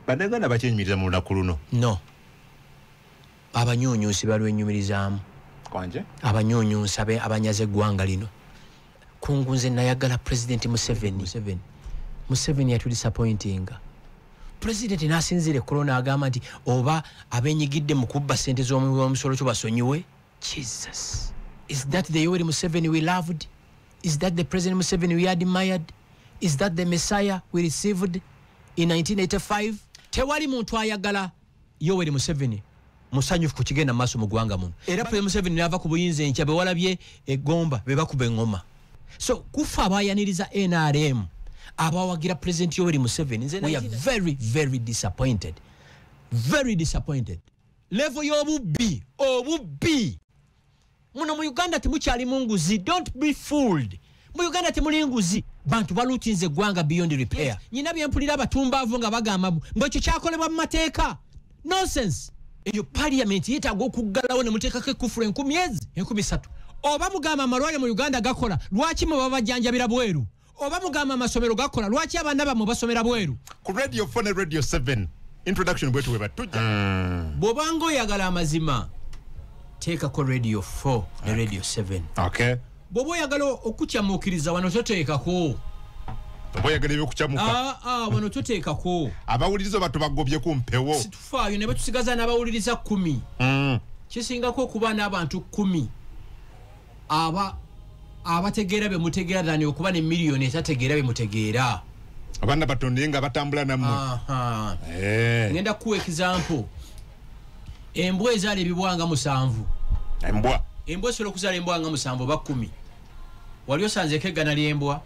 Banagana bachenyumiriza mu lunaku luno. No. Abanyonyusi balwenyumirizamu. Kwanje? Abanyonyusi abanyaze eggwanga lino. Kungunze nayagala President Museveni yatu disappointing. President nasinzire corona agamba nti oba abenyigidde mu kubba sente z'omusolo kyo basonyiwe. Jesus. Is that the Yoweri Museveni we loved? Is that the President Museveni we admired? Is that the Messiah we received in 1985? Tewali muntu ayagala Yoweri Museveni musanyufu ku kigenda maaso mu ggwanga muno. Era President Museveni nava ku buyinza enkya be walabye eggomba be bakuba engoma. So kufa abayaniriza NRM abawagira President Yoweri Museveni we are very very disappointed. Very disappointed. Level y'obubbi obubbi muno mu Uganda temukyali munguzi. Don't be fooled. Mu Uganda temuli nguzi. Bantu balutinze gwanga beyond repair. Yes. Nyina byempulira abatumbavu nga bagamba mbwekyo kyakolebwa mu mateeka. Nonsense. Eyo parliament yetaaga okuggalawo ne muteekako ekufulu 10,000 oba mugamba amalwaliro mu Uganda gakola lwaki mu babajjanjabira bweru oba mugamba amasomero gakola lwaki abaana bamwe basomera bweru. Ku Radio 4 ne Radio 7 introduction bwetu weba tujja. Bw'obanga oyagala amazima teekako Radio 4 ne Radio 7. Okay. Bw'oba oyagala okukyamuukiriza wano toteekako. Oyagala ebyokukyamuka. Wano toteekako. Abawuliriza batu bagobye ku mpewo. Situfaayo ne betusigaza n'abawuliriza 10. Kisingako okuba n'abantu 10. Abategeera be mutegeera dani okuba ne miliyoni etategeera be mutegeera. Abana batonde nga batambula nammwe. Ngenda kuwa example. Embwa ezaala ebibwanga 7. Embwa esobola okuzaala embwa nga 7 oba 10. Wali osanzeeko eggana ly'embwa?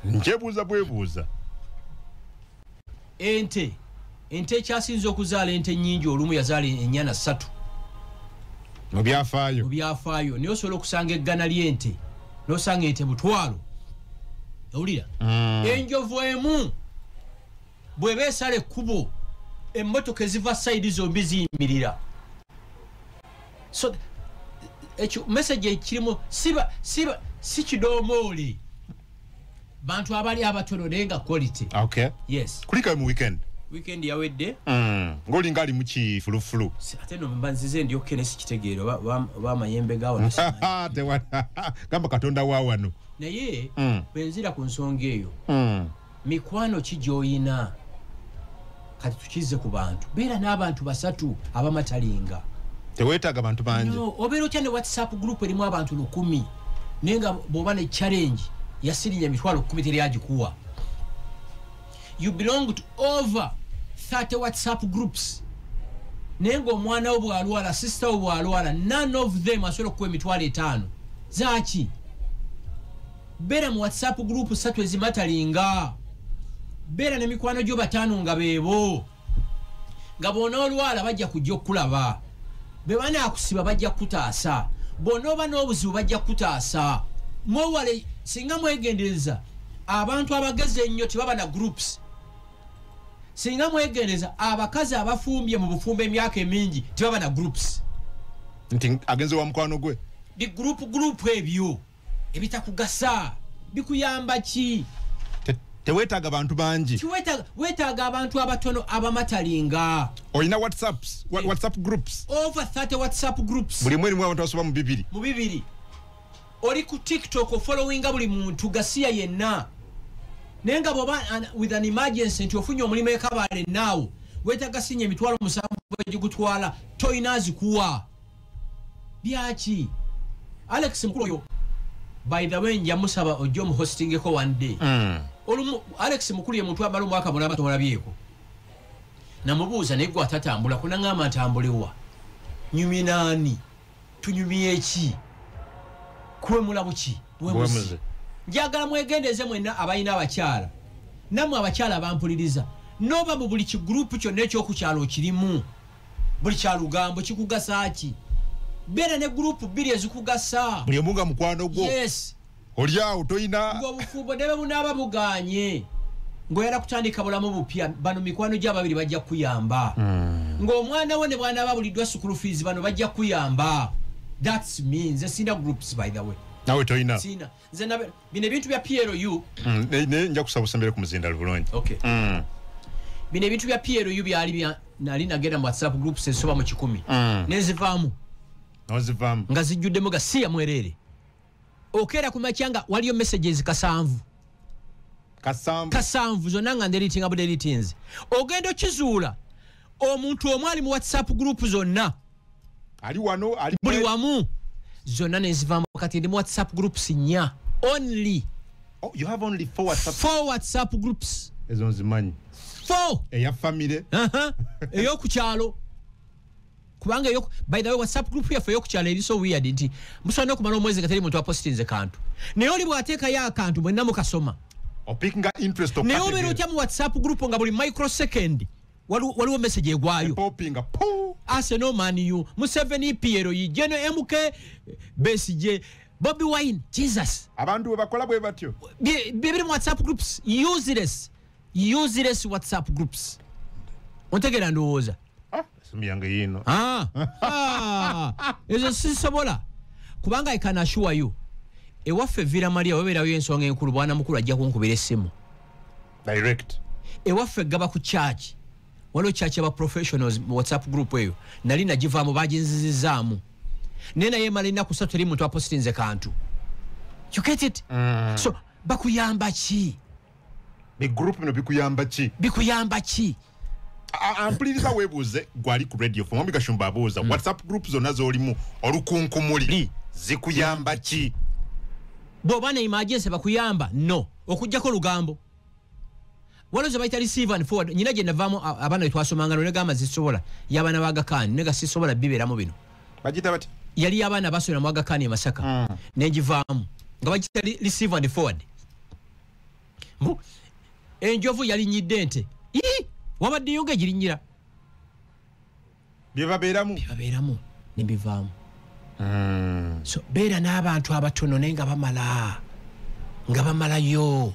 Njebuuza bwebuuza. Ente ekyasinze okuzaala ente nnyingi olumu yazaala ennyana 3. Mu byafaayo. Naye osobola okusanga eggana ly'ente n'osanga ente 1,000. Owulira? Enjovu emu bw'eba esala ekkubo emmotoka eziva sayidi zombi ziyimirira. So ekyo message ekirimu si kidoomooli. Bantu abali abatono nenga quality. Okay. Yes. Kulika mu weekend yawedde. Ngoli ngali mu kifulufulu. Ate no mbanzize ndi okene sikitegeero ba mayembe gawo nasema. Gamba katonda wa wano. Naye benzira ku nsonga eyo. Mikwano kijoyina. Kati tukize ku bantu. Beera n'abantu 3 abamatalinga. Teweetaaga abantu bangi. No, obeera otya ne WhatsApp group erimu abantu 100. Nenga bw'oba ne challenge yasirinya emitwalo 10 teriyagikuwa. You belong to over 30 WhatsApp groups. Nengo omwana wo bw'alwala, sister wo bw'alwala, none of them asobola okuwa emitwalo 5. Zaaki? Beera mu WhatsApp group 3 ezimatalinga. Beera ne mikwano gyo 5 nga beebo. Nga bw'onoolwala bajja kujja okulaba. Be banaakusiba bajja kutaasa. Bw'onooba n'obuzibu bajja kutaasa. Mwewale singa mwegendereza abantu abageze ennyo tebaba na groups. Singa mwegendereza abakazi abafumbye mu bufumbo emyaka emingi tebaba na groups. Nti agenze wa mukwano gwe. Bi group ebyo ebitakugasa bikuyamba ki? Teweetaaga abantu bangi. Weetaaga abantu abatono abamatalinga. Olina WhatsApp groups. Over 30 WhatsApp groups. Buli mwezi abantu basoba mu 2. Mu 2. Oli ku TikTok followinga buli muntu gasiya yenna. Nenga boba with an emergency nti ofunye omulimu ekabale naawo. Weetaaga sinya emitwalo 7 egigutwala toyinazi kuwa. Byaki? Alex Mukulu by the way njamusaba ojjo mu hosting ko one day. Alex Mukulu ye muntu abalo mwaka mulaba tomulabyeko. Namubuuza naye gwe atatambula kunangama atambulewa. Nyumi nani? Tunyumye eki? Kuwe mulabuki? Bwemuzi. Njagala mwegendeze mwenna abayina abakyala. Namwe abakyala bampuliriza. Noba mu buli kigroup kyonna ekyokukyalo kirimu. Buli kyalugambo kikugasa ki? Beera ne group 2 ezikugasa. Buli omunga mukwano gwo. Yes. Olyawo toyina. Ng'obufumbo debe bunaaba buganye. Ngoyera kutandika bulamu bupya bano mikwano gy'ababiri bajja kuyamba. Ng'omwana we ne bwana babuliddwa school fees bano bajja kuyamba. That means sina groups by the way. Nawe toyina. Sina. Nze bino ebintu bya PLU. Ne nja kusaba usembere ku muzinda bulungi. Okay. bino ebintu bya PLU byali nali nagenda mu WhatsApp groups esoba mu 10 nezivaamu nga zijjuddemu ga siya mwerere okera ku makyanga waliyo messages kasanvu zonna nga nderitinga buderitinze ogenda okizuula omuntu omwali mu WhatsApp group zonna buli wamu zonna nezivaamu kati ndi mu WhatsApp groups 4 only. Oh, you have only 4 WhatsApp. 4 WhatsApp groups. Ezo nzimanyi. 4. Eya family. Eyo kukyalo. Kubanga eyo by the way WhatsApp group ya eyo kukyalo eri so weird nti musonde okumala omwezi katali muntu apostinze kantu. Naye oli bwateeka ya akantu mwenna mukasoma. Opinga interest okate. Naye obero tya mu WhatsApp group nga buli microsecond waliwo message egwayo. Popinga po. Arsenal Man U, Museveni PLO, Jeno MK Besigye, Bobby Wine, Jesus. Abantu bakola bwe batyo. Bibiri mu WhatsApp groups, useless WhatsApp groups. Ontegera ndowooza. Simi yange yino. Ezo sisobola. Kubanga I can assure you. Ewaffe Vira Maria weberayo ensonga enkulu bwana mukulu ajja kunkubira essimu. Direct. Ewaffe gaba ku charge. Walo church aba professionals mu WhatsApp group eyo. Nali najivaamu bajinzizizaamu. Nena yemalina kusatu eri muntu apostinze kantu. You get it? So bakuyamba ki? The group bino bikuyamba ki? Bikuyamba ki? Ampuliriza webuuze gwali ku radio for Mwami Kashumba abuuza WhatsApp groups zonna z'olimu olukunkumuli zikuyamba ki? Bw'oba emergency bakuyamba no okujjako lugambo. Waloza baita receive and forward nyina gye navaamu abaana twasomanga no negamba zisobola y'abaana bagakani nega sisobola bibeeramu bino. Bagita bati? Yali abaana basomera mu Agakani e Masaka. Negivaamu nga bagita receive and forward. Enjovu yali nyidde ente. Wabadde yonga girinyira. Bibabeeramu ne bivaamu. So beera n'abantu abatono naye nga bamalayo.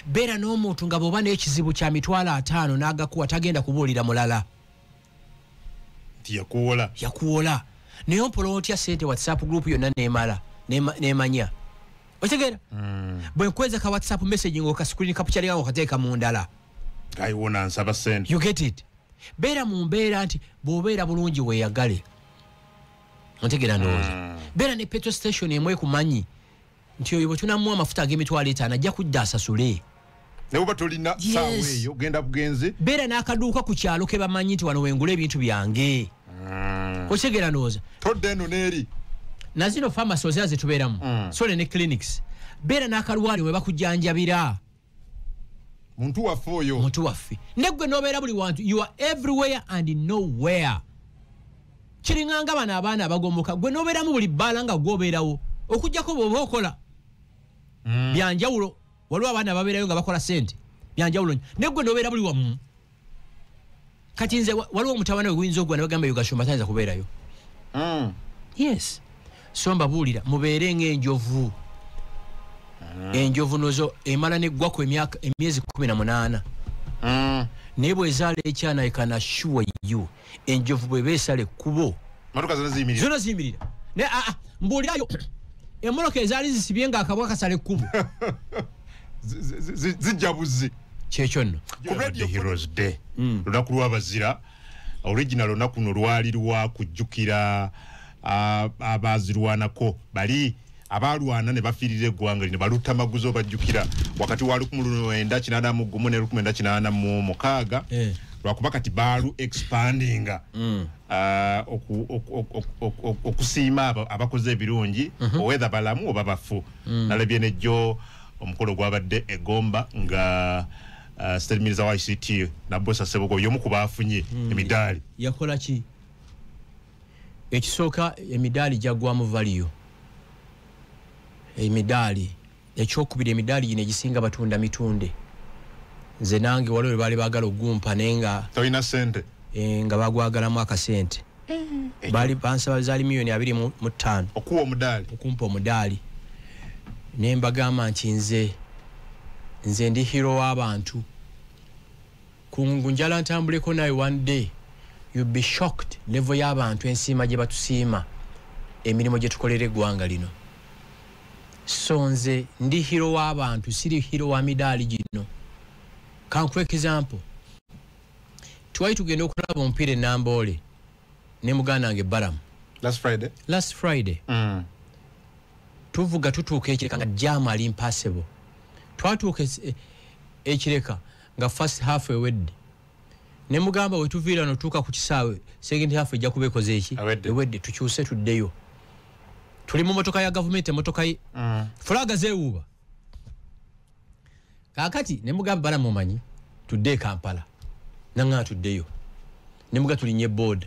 Beera n'omuntu nga bw'oba n'ekizibu kya mitwalo 5 n'agakuwa tagenda kubuulira mulala. Yakuwola. Naye ompola otya ssente WhatsApp group yonna n'emanya. Otegeera? Bwe nkweza ka WhatsApp message ng'okascreen kapukyalira ng'okateeka mu ndala. Gayiwona nsaba ssente. You get it? Beera mu mbeera nti bw'obeera bulungi weeyagale. Otegeera ndowooza. Beera ne petrol station emwe kumanyi nti oyo bwe tunamuwa amafuta ag'emitwalo 5 ajja kudda asasule. Ne bw'oba tolina ssaawa eyo genda bugenzi. Beera n'akaduuka ku kyalo ke bamanyi nti wano wengula ebintu byange. Otegeera ndowooza. Todde eno n'eri. Na zino pharmacy ozira ze tubeeramu. So ne clinics. Beera n'akalwali we bakujjanjabira. Muntu waffe oyo. Muntu waffe. Neggwe n'obeera buli wantu. You are everywhere and nowhere. Kiringanga bano abaana abagomboka. Gwe n'obeeramu buli bbaala nga gw'obeerawo. Okujjako bw'oba okola. Byanjawulo. Waliwo abaana babeerayo nga bakola ssente. Byanjawulo. Neggwe n'obeera buli wamu. Kati nze waliwo omutabana we guyinza ogwa ne bagamba Yugashumba tayinza kubeerayo. Yes. So mbabuulira mubeere ng'enjovu. Enjovu nozo emala neggwako emyezi 18. Naye bw'ezaala ekyana I can assure you enjovu bwe beesala ekkubo. Mmotoka zonna ziyimirira. Ne mbuulirayo emmoloka ezaali zisibye ng'akabwa kasala ekkubo. Zijja buzzi. Kyekyo nno. Ku Radio Heroes Day. Lunaku lw'abazira. Original lunaku luno lwali lwa kujjukira abaazirwanako bali abalwana ne bafiirira eggwanga lino baluta maguzo bajjukira wakati wa 1981 ne 1986 lwakuba kati baalu expandinga okusiima abakoze ebirungi owether balamu oba bafu nalabye nejjo omukolo gwabadde egomba nga State Minister wa ICT na Bosa Sebogo yomu kubaafunye emidaali yakola ki ekisooka emidaali jagwamu value emidaali ekyokubiri emidaali gino egisinga batunda mitunde nze nange waliwo baali baagala ogumpa naye nga tolina ssente nga bagwagalamu akasente baali bansaba zaali $2.5 okuwa omudaali okumpa omudaali naye mbagamba nti nze ndi hero w'abantu kungu njala ntambuleko naye one day you'll be shocked level y'abantu ensiima gye batusiima emirimu gye tukolera eggwanga lino. So nze ndi hero w'abantu siri hero wa midaali gino. Kankuwa example twali tugenda okulaba omupiira enamboole ne muganda wange Balamu last Friday tuvuga tutuuka ekireka nga jam ali impassable twatuuka ekireka nga first half ewedde ne mugamba we tuviira no tuuka ku kisaawe second half ejja kuba ekoze eki ewedde tukyuse tuddeyo tuli mu motoka ya government emotoka fulaga zeewuuba kaakati ne mugamba Balamu omanyi tudde Kampala nanga tuddeyo ne muga tulinye boda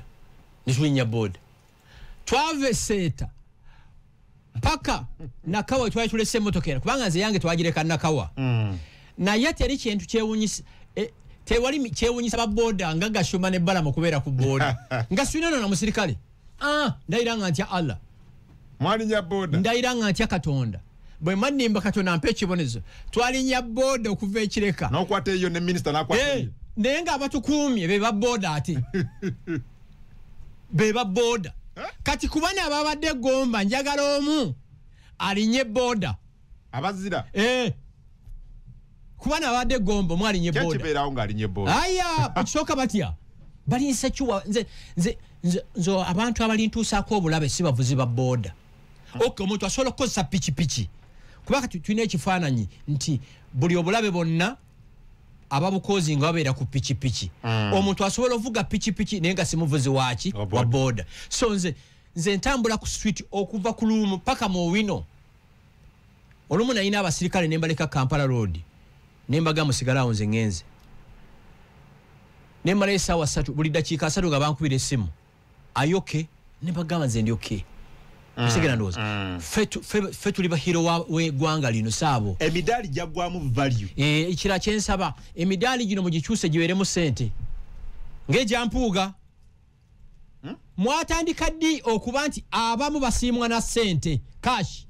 ne tulinnya boda twave seta paka nakawa twali tulese motoka era kubanga nze yange twagireka nakawa naye teri kintu kyewunyisa tewali kyewunyisa ba boda nga Gashuma ne Balamu kubeera ku boda nga swinono na musirikale ndairanga ntya Allah mwalinya boda ndairanga ntya Katonda bwe manimba Katonda mpe kibonezo twalinya boda okuva ekireka n'okwata eyo ne minister n'akwata naye nga abatukuumye be ba boda ate be ba boda kati kubana ababadde Gomba njagala omu alinye boda abazira kubana abadde Gomba mwalinye boda kyekiberawo ng'alinye boda aya bakisoka batya bali nsekiwa nze abantu abali ntuusaako obulabe si bavuzi ba boda omuntu asobola okukozesa pikipiki kubanga tulina ekifaananyi nti buli obulabe bonna ababukozi nga babeera ku pikipiki omuntu asobola ovuga pikipiki naye nga simuvuzi waki wa boda so nze ntambula ku street okuva ku lumu paka mu wino olumu nalina abasirikale ne mbaleka Kampala road ne mbaga musigalawo nze ngenze ne mala essaawa 3 buli dakiika 3 nga bankubira essimu ayoke ne bagamba nze ndi okay Musigala ndoza fe tuli bahiro we gwanga lino sabo emidali jagwamu value ekira kyensaba emidali gino mugikyuse giweremu sente ngejampuuga mwatandika ddi okuba nti abamu basiimwa na sente cash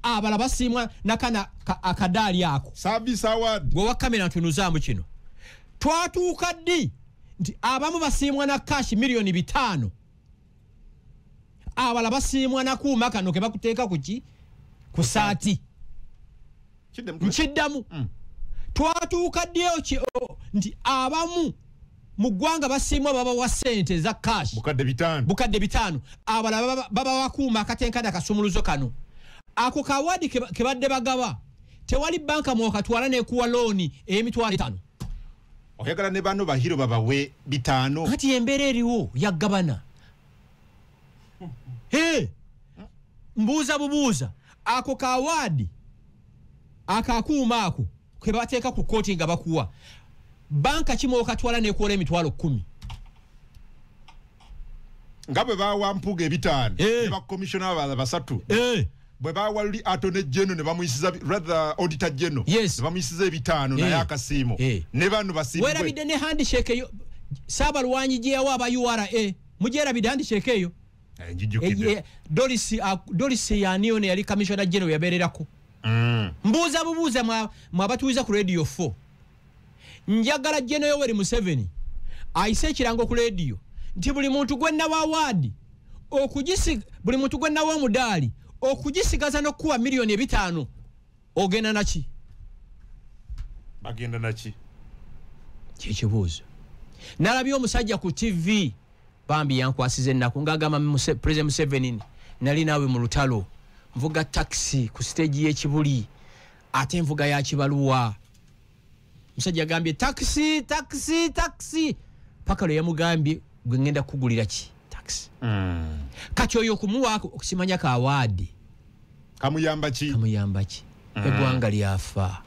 abala basiimwa nakana akadali ako service award gwe wa kamera ntunuzaamu kino twatuuka ddi nti abamu basiimwa na cash milioni 5 abala basiimwa na kuuma kano ke bakuteeka kuki ku saati nkiddamu twatuuka ddi nti abamu mu ggwanga basiimwa baba wa sente za cash bukadde 5 abala baba wakuuma akatenkana kasumuluzo kano ako kawadi ke badde bagaba tewali banka mwokatwala nekuwa looni emitwalo 5 oyagala ne bano bahiro babawe 5 kati embeera eriwo yaggabana mbuuza bubuuza ako kawadi akakuuma ako ke bateeka ku kooti nga bakuwa banka kimu okatwala nekuwola emitwalo 10 nga bwe bawa Mpuuga 5 ne bakomishona abala 3 bwe bawa luli attorney general ne bamuyisiza rather auditor general ne bamuyisiza 5 naye akasiimo ne bano basiimwe werabidde ne handshake eyo Saabalwanyi gye yawa aba URA mugyerabidde handshake eyo Doris Yanione yali commissioner general yabererako mbuuza bubuuza mwabatuuza ku radio 4 njagala General Yoweri Museveni ayise ekirango ku radio nti buli muntu gwenna wa award buli muntu gwenna wa omudaali okugisigaza n'okuwa milioni 5 ogenda naki bagenda naki kyekibuuzo nalabye omusajja ku TV bambi yankwasize ennaku ng'agamba President Museveni nali naawe mu lutalo nvuga taxi ku stage y'ekibuli ate nvuga ya kibaluwa musajja agambye taxi paka lwe yamugambye gwe ngenda kugulira ki taxi kati oyo okumuwaako okusimanya ka awaadi kamuyamba ki eggwanga lyafa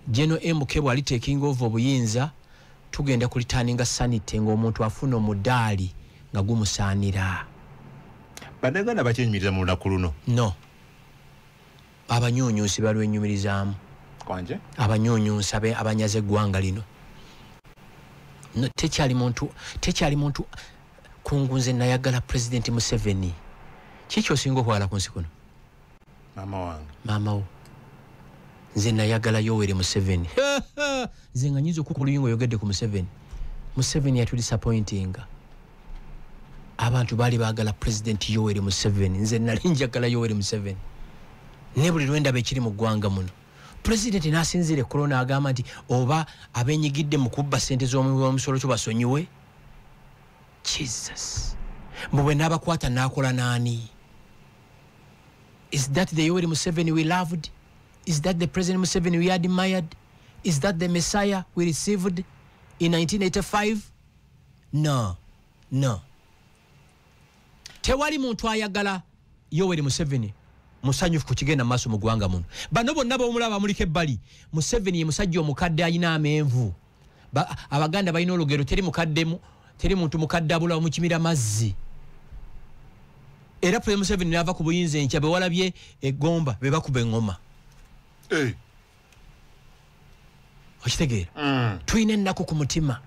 General MK bwali taking over obuyinza tugenda kulitaninga sanite ng'omuntu afuna omudaali nga gumusaanira Bannayuganda bakyenyumiriza mu lunaku luno no abanyuunyuusi balwenyumirizaamu kwanje abanyuunyuusi abanyaze eggwanga lino no, tekyali muntu kungunze nayagala President Museveni kiki osinga okwagala ku nsi kuno mama wo nze nayagala Yoweri Museveni nze nga nyiza okukuba oluyingo oyogedde ku Museveni yatu disappointing abantu baali baagala President Yoweri Museveni nze nali njagala Yoweri Museveni ne buli lwendaba ekiri mu ggwanga muno President nasinzire corona agamba nti oba abenyigidde mu kubba sente z'omusolo kyo basonyiwe. Jesus. Mbwe nabakwata nakola nani? Is that the Yoweri Museveni we loved? Is that the President Museveni we admired? Is that the Messiah we received in 1985? No. Tewali muntu ayagala Yoweri Museveni musanyufu ku kigenda maaso mu ggwanga muno. Bano bonna bomulaba mulike ebbali. Museveni ye musajja omukadde alina amenvu. Abaganda balina olugero teri mukaddemu, teri muntu mukadde abula mu kimira mazzi. Era President Museveni n'ava ku buyinza enkya bwe walabye eggomba be bakuba engoma. Okitegeera? Tulina ennaku ku mutima.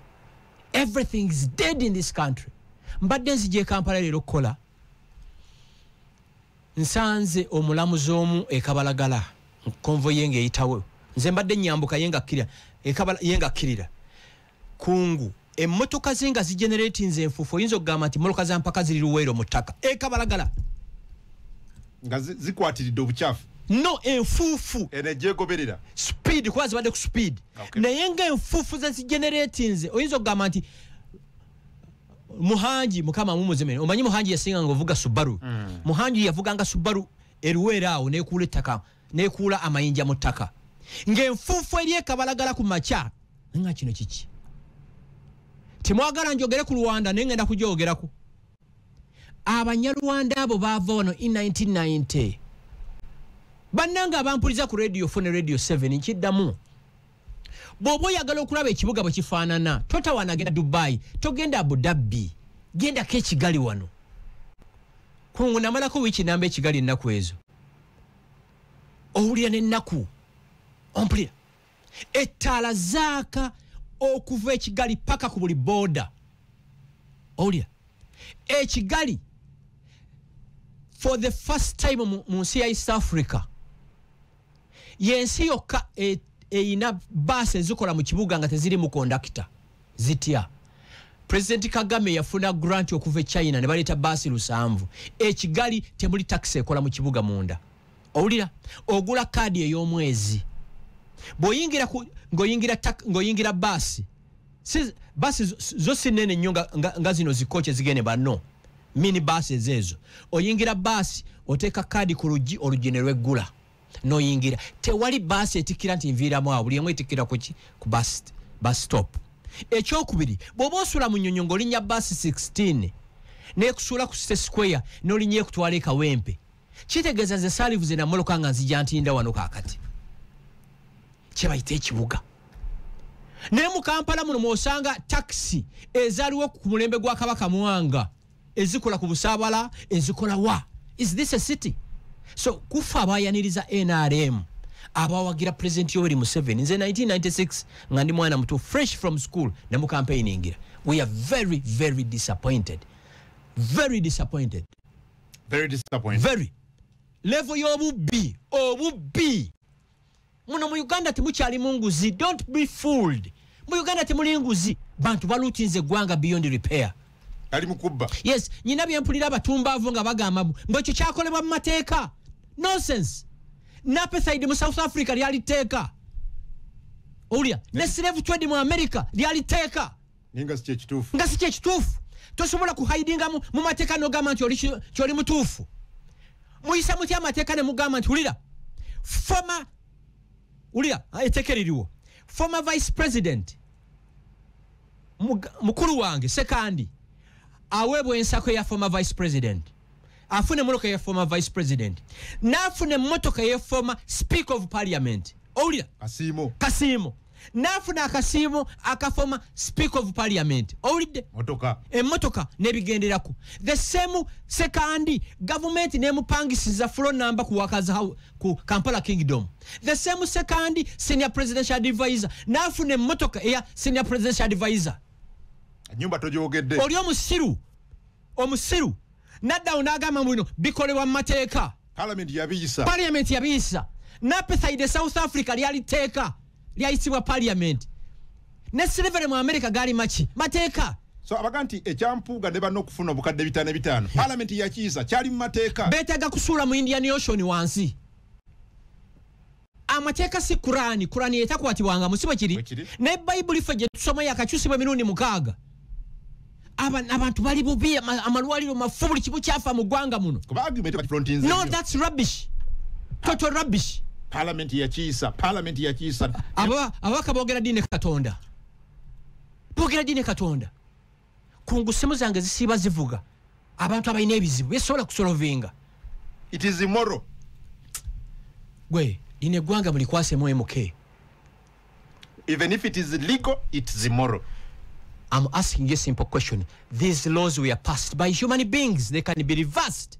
Everything is dead in this country. Mbadde nzije Kampala leero kukola. Nsanze omulamuzi omu ekabalagala konvoyi yenge eyitawo. Nze mbadde nyambuka yenga kirira. Kungu emmotoka zinga zigenerating enfufu oyinza okugamba nti mmotoka za mpaka ziri luweero mu ttaka ekabalagala nga zikwatiridde obucaafu. No, enfufu enejegoberera speed kuba zibadde ku speed. Naye nga enfufu zigenerating oyinza okugamba nti Muhanji mukama mumuzemene omanyi Muhanji yasinga ngovuga Subaru. Muhanji yavuganga Subaru eruwera awo nekula ettaka nekula amayinja mu ttaka ng'enfufu eri ekabalagala ku macha nga kino kiki timwagala njogere ku Rwanda nengenda kujogerako Abanyarwanda abo baava wano in 1990 bannanga abampuliza ku radio 4 ne radio 7 nkiddamu Bobo yagala okulaba ekibuga bwe kifaanana totawana genda Dubai togenda Abu Dhabi genda ke Kigali wano kungu namalako wiki namba Kigali ennaku ezo owulira n'ennaku ompulira ettaala zaaka okuva Kigali paka ku buli border owulira Kigali for the first time mu nsi ya East Africa yensi yokka eina bus ezikola mu kibuga nga teziri mu conductor zitya. President Kagame yafuna grant okuva China ne baleta bus lusanvu. Kigali temuli taxi ekola mu kibuga munda. Owulira ogula kadi ey'omwezi. Boyingira ngoyingira bus. Bus zo sinene nnyo nga zino zikoche zigene bano. Mini bus ezo. Oyingira bus oteka kadi ku luggi olugene lweggula. No yingira tewali bus etikira nti nviramu awo buli emu etikira ku bus stop. Ekyokubiri bw'oba osula mu nnyonyo linya bus 16 nekusula ku City Square n'olinye kutwala Kawempe kitegeeza ze salivu ze namoloka nga nzija ntinda wano kaakati kyebayita ekibuga. Ne mu Kampala muno mwosanga taxi ezaliwo ku mulembe gwa Kabaka Mwanga ezikola ku Busaabala ezikola wa. Is this a city? So kufa abayaniriza NRM abawagira President Yoweri Museveni nze 1996 nga ndi mwana muto fresh from school na mu campaigning. We are very very disappointed. Very disappointed. Very. Level y'obubbi obubbi muno mu Uganda temukyali munguzi. Don't be fooled. Mu Uganda temuli nguzi bantu balutinze gwanga beyond repair. Ali mukubba. Yes, nyina byempulira abatumbavu nga bagamba mbwekyo kyakolebwa mu mateeka. Nonsense. Napesaide mu South Africa lyaliteeka. Owulira ne slave trade mu America lyaliteeka. Nga si kyekituufu. Nga si kyekituufu. Tosobola kuhidinga mu mateeka n'ogamba nti oli mutuufu. Muyisa mutya amateeka ne mugamba nti wulira eteekereriwo former vice president mukulu wange sekandi aweebwa ensako ya former vice president afune emmotoka ya former vice president n'afuna emmotoka ya former speaker of parliament owulira Kasiimo n'afuna akasiimo aka former speaker of parliament owulidde emmotoka n'ebigenderako the same sekandi government n'emupangisiza floor number ku wakazi ku Kampala Kingdom the same sekandi senior presidential advisor n'afuna emmotoka eya senior presidential advisor nyumba tojogedde oli omusiru naddawo n'agamba muno bikolebwa mu mateeka parliament yabiyisa n'apesaide South Africa lyaliteeka lyayisibwa parliament ne slavery mu America gali maki mateeka. So abaganti ekyampuuga ne banno okufuna obukadde 5 parliament yakiyisa kyali mu mateeka beetaaga kusuula mu Indian Ocean wansi amateeka si Kurani etakwatibwanga musibo kiri ne Bible ife gye tusoma yakakyusibwa emirundi 6 abantu bali bubi amalwaliro mafu buli kibu kyafa mu ggwanga muno. No, that's rubbish. Total rubbish. Parliament yakiisa abaka boogera dine Katonda kungu simu zange zisiba zivuga abantu abalina ebizibu besobola kusolovinga. It is immoral. Gwe dine gwanga muli kwase mu MK. Even if it is legal, it is immoral. I'm asking you a simple question. These laws were passed by human beings. They can be reversed.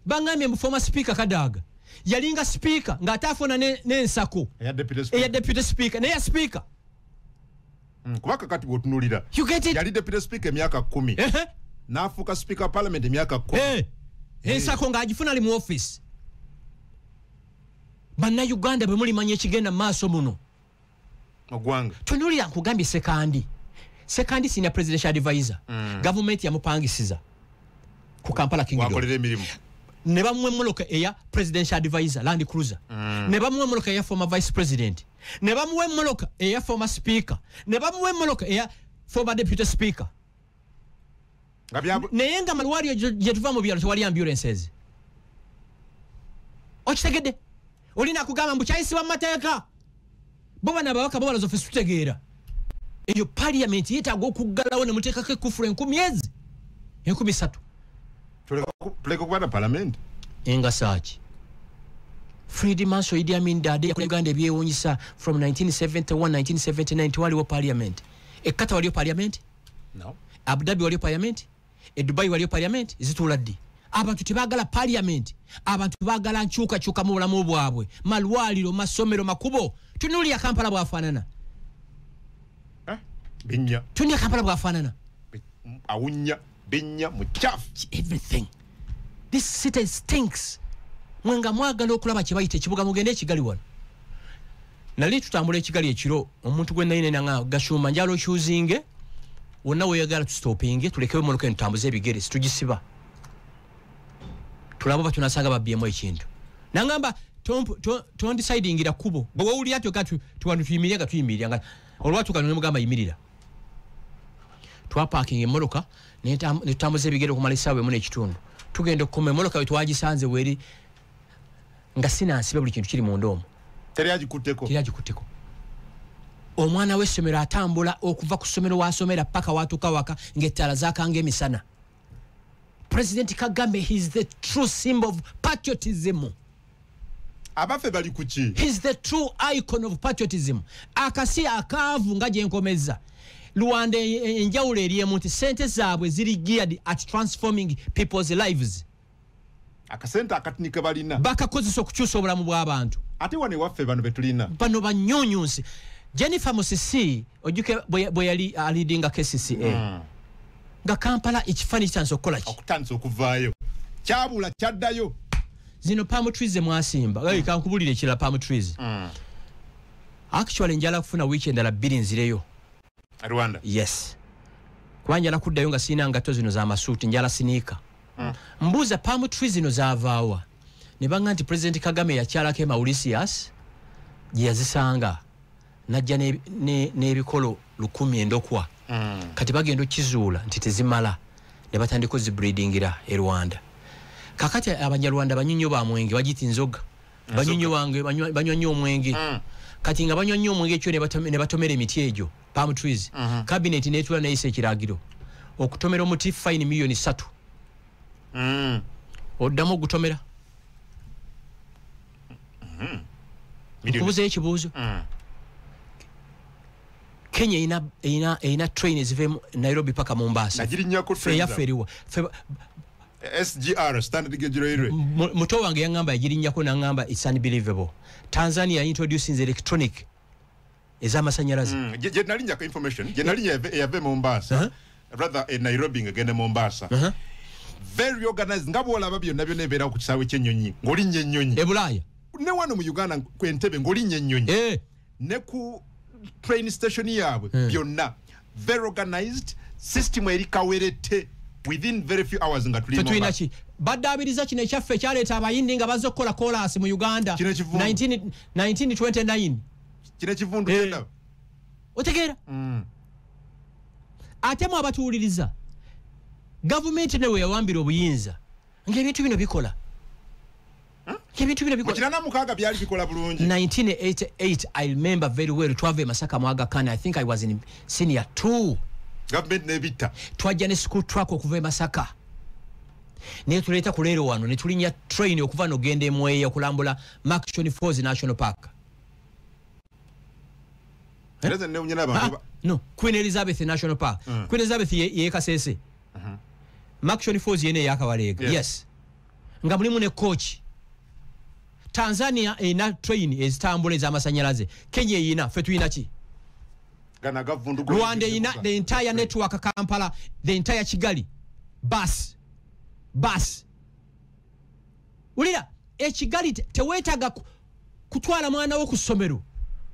Bangame mu former speaker Kadaga yalinga speaker ngatafona n'ensako eya deputy speaker ne ya speaker kubaka kati wotunulira yali deputy speaker emyaka 10 nafuka speaker parliament emyaka 10 ensako ng'agifuna ali mu office. Banna Uganda bwe muli manya ekigenda maaso muno ogwanga tunulira nkugambye sekandi senior presidential advisor government yamupangisiza ku Kampala Kingdom wakolera emirimu ne bamuwe moloka eya presidential advisor Land Cruiser ne bamuwe moloka eya former vice president ne bamuwe moloka eya former speaker ne bamuwe moloka eya former deputy speaker naye nga malwaliro gye tuva mu byalo tewali ambulances. Okitegedde olina kugamba mbu kyayisibwa mu mateeka bo bana babaka bo balazo ffe tutegeera eyo parliament yeetaaga okuggalawo ne muteekako ekkufulu 13 tuleka kubana parliament enga saaki Freddie Manso Idi Amin Dade yakola Uganda ebyewuunyisa from 1971-1979 tewaliwo parliament. Ekkata waliyo parliament? No. Abu Dhabi waliyo parliament? Dubai waliyo parliament? Zituula ddi? Abantu tebaagala parliament. Abantu baagala nkyukakyuka mu bulamu bwabwe. Malwaliro, masomero, makubo. Tunuulira Kampala bw'afaanana. Binnya. Tunuulira Kampala bw'afaanana. Awunya, binnya, muchafu. Everything. This city stinks. Mwenga mwagala okulaba kye bayita ekibuga mugende ekigali wano. Nali tutambula ekigali ekiro omuntu gwe nayine nanga Gashumba njalo choosing wonna weyagala tustopinge tulekewe moloka entambuze ebigere situgisiba. Tulabo batunasanga babyemu ekintu. Nangamba ton deciding ira kubo. Bwe uli atyo katu tuwantu tuyimirianga tuyimiranga. Olwatu kanone mugamba yimirira. Twa parking emoloka ne tutambuze ebigere okumalisa we mune ekitundu. Tugenda okukoma emoloka twagisanze weri nga sinansibe buli kintu kiri mu ndomo. Teriyagikutteko. Omwana w'essomero atambula okuva ku ssomero wasomera paka watuuka waka ng'ettaala zaakanga emisana. President Kagame, he's the true symbol of patriotism. Abafe bali kuki? He's the true icon of patriotism. Akasi akaavu nga gye nkomeza. Luwanda enjawulo eriemu nti ssente zaabwe ziri geared at transforming people's lives. Akasente akatinika balina. Bakakozesa okukyusa obulamu bw'abantu. Ate wane waffe bano betulina. Bano banyonyonse. Jennifer Musisi ojuke bwe yali leadinga KCCA. Nga Kampala ekifaananyi kyanze okukola ki? Okutandisa okuvaayo. Kyabula kyaddayo. Zino palm trees mwasimba. Kankubulire ekirala palm trees. Actually njala kufuna weekend ala 2 nzireyo. Rwanda. Yes. Kuba njala kuddayo nga sina ngato zino za masuuti njala sinika. Mbuza palm trees zino zaavaawa. Ne banga nti President Kagame yakyalako Mauritius gye yazisanga najja n'ebikolo 10 endokwa. Kati bagenda okkizuula nti tezimala ne batandika ozibreedingira e Rwanda. Kakati Abanyarwanda banyonyo ba mwenge bagiti nzoga. Banyonyo wange banywa nnyo omwenge. Kati nga banywa nnyo omwenge ekyo ne batomera emiti egyo palm trees. Cabinet n'etula n'eyisa ekiragiro okutomera omuti fine million 3. Oddamu ogutomera. Nkubuza ekibuuzo. Kenya ina train ezive Nairobi paka Mombasa. Nagirinnyako train. Feriwa. SGR, Standard Gauge Railway. Muto wange yangamba yagirinnyako nangamba it's unbelievable. Tanzania introducing electronic ez'amasanyalaze. Je nalinnyako information. Je nalinnya yave Mombasa. Rather Nairobi ngagenda Mombasa. Very organized. Ngabo olaba byonna byonna ebeera ku kisaawe ky'ennyonyi. Ng'olinnye ennyonyi. E Bulaaya. Ne wano mu Uganda ku Entebbe ng'olinnye ennyonyi. Ne ku train station yaabwe byonna. Very organized. System eri kawerete within very few hours nga tulimo. Tuina ki badabiriza kino ekyaffe kyaleeta abayindi nga bazze okukola chorus mu Uganda 1929 kino kivundu kyenda otegeera ate mu abatuwuliriza gavumenti newe yawambira obuyinza ng'ebintu bino bikola ebintu bino bikola kina namukaga byali bikola bulungi 1988 I remember very well twave Masaka mwaga kana I think I was in senior 2 government nebita twajja ne school truck okuva Masaka ne tuleeta ku leero wano ne tulinya train okuva no gende Mweya okulambula Maction Falls National Park no Queen Elizabeth National Park Queen Elizabeth ye Kasese Maction Falls yene yakawaleega yes nga mulimu ne coach Tanzania ina train ezitambula ez'amasanyalaze Kenya ina fe tuyina ki gana gavundu Rwanda ina the entire network Kampala the entire Kigali bus ulira Kigali tewetaga kutwala mwana wo ku ssomero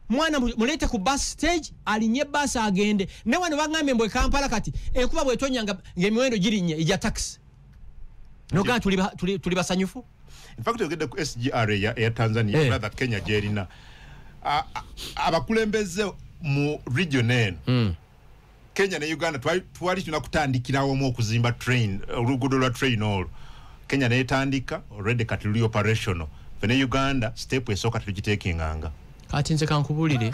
mwana mulete ku bus stage alinye bus agende ne wano bangambe mbwe Kampala kati ekuba bwe tonyanga ngemiwendo girinye ija taxi noga tuli basanyufu in fact ogedde ku SGR ya Tanzania brother Kenya jerina abakulembeze mu region eno Kenya ne Uganda twali tunakutandikirawo mu okuzimba train oluguudo lwa train olwo Kenya ne etandika already kati luli operational fene Uganda step esooka tugiteekinganga kati nze kankubulire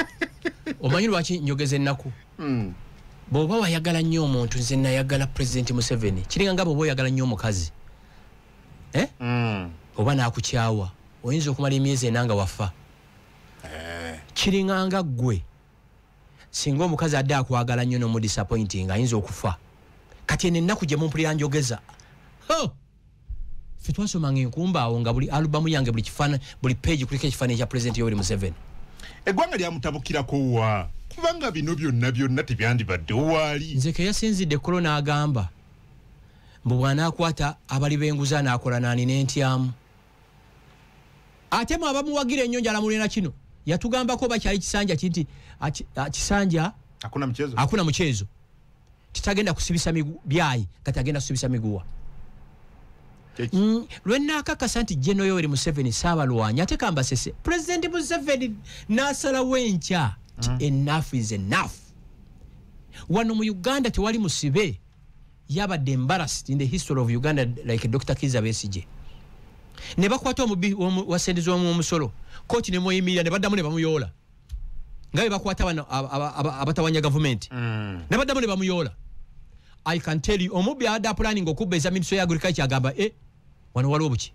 omanyi lwaki njogeze ennaku bw'oba wayagala nnyo omuntu nze nayagala President Museveni kiringa bw'oba oyagala nnyo omukazi oba naakukyawa oyinza okumala emyezi enanga wafa kiringanga ggwe singa omukazi adde akwagala nnyo n'omudisappointing ayinza okufa kati eno ennaku gye mumpulira njogeza ffe twasomanga enkumba awo nga buli alubamu yange buli page kuliko ekifaananyi kya President Yoweri Museveni eggwanga lyamutabukirako wa kubanga bino byonna tebyandibadde waali nze ke yasinzidde Kolo n'agamba mbu bw'anaakwata abali b'enguzi anaakola naani n'entyamu ate mu abamuwagira ennyo njalamulira kino yatugambako bakyali kisanja kinti kisanja hakuna mchezo titagenda kusibisa byayi kati agenda kusibisa miguwa lwenna akakasa nti General Yoweri Museveni Saabalwanyi ate kamba sese President Museveni nasala wencha enough is enough wano mu Uganda tewali musibe yabadde embarrassed in the history of Uganda like Dr. Kizza Besigye ne bakwata omubi wasendeza omusolo coach ne moyimirira ne baddamu ne bamuyola ngabe bakwata bano abatawanya government ne baddamu ne bamuyola I can tell you omubi ada planning okubba Ministry ya Agriculture agamba wano waliwo buki